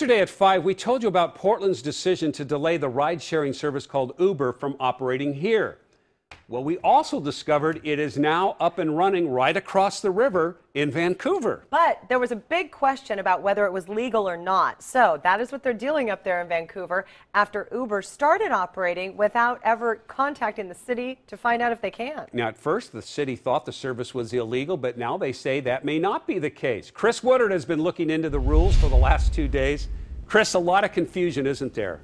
Yesterday at 5, we told you about Portland's decision to delay the ride-sharing service called Uber from operating here. Well, we also discovered it is now up and running right across the river in Vancouver. But there was a big question about whether it was legal or not. So that is what they're dealing up there in Vancouver after Uber started operating without ever contacting the city to find out if they can. Now, at first, the city thought the service was illegal, but now they say that may not be the case. Chris Woodard has been looking into the rules for the last 2 days. Chris, a lot of confusion, isn't there?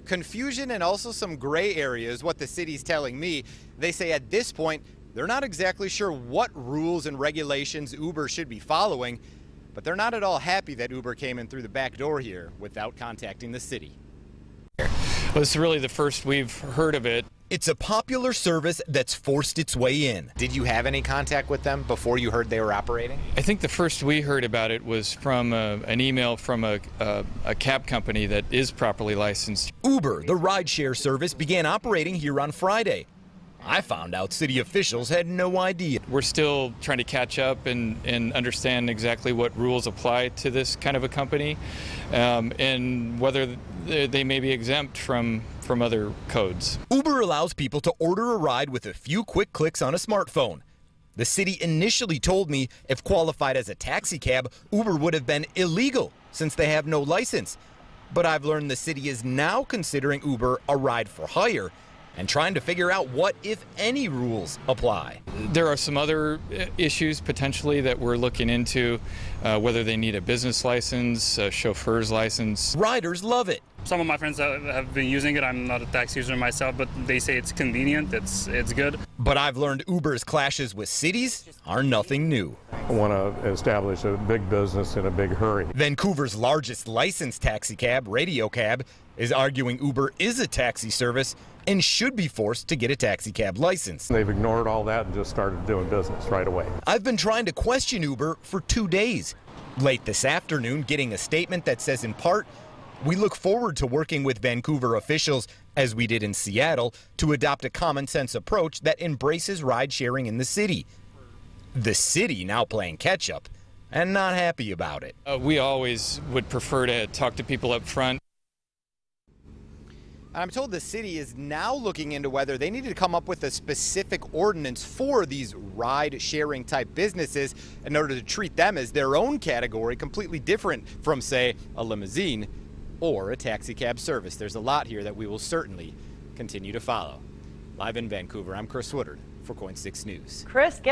Confusion and also some gray areas, what the city's telling me. They say at this point, they're not exactly sure what rules and regulations Uber should be following, but they're not at all happy that Uber came in through the back door here without contacting the city. Well, this is really the first we've heard of it. It's a popular service that's forced its way in. Did you have any contact with them before you heard they were operating? I think the first we heard about it was from an email from a cab company that is properly licensed. Uber, the rideshare service, began operating here on Friday. I found out city officials had no idea. We're still trying to catch up and understand exactly what rules apply to this kind of a company and whether they may be exempt from other codes. Uber allows people to order a ride with a few quick clicks on a smartphone. The city initially told me if qualified as a taxi cab, Uber would have been illegal since they have no license. But I've learned the city is now considering Uber a ride for hire and trying to figure out what, if any, rules apply. There are some other issues potentially that we're looking into, whether they need a business license, a chauffeur's license. Riders love it. Some of my friends have been using it. I'm not a taxi user myself, but they say it's convenient, it's good. But I've learned Uber's clashes with cities are nothing new. I want to establish a big business in a big hurry. Vancouver's largest licensed taxi cab, Radio Cab, is arguing Uber is a taxi service and should be forced to get a taxi cab license. They've ignored all that and just started doing business right away. I've been trying to question Uber for 2 days. Late this afternoon, getting a statement that says in part, we look forward to working with Vancouver officials, as we did in Seattle, to adopt a common sense approach that embraces ride sharing in the city. The city now playing catch up and not happy about it. We always would prefer to talk to people up front. I'm told the city is now looking into whether they need to come up with a specific ordinance for these ride-sharing type businesses in order to treat them as their own category, completely different from, say, a limousine or a taxi cab service. There's a lot here that we will certainly continue to follow. Live in Vancouver, I'm Chris Woodard for KOIN 6 News. Chris, get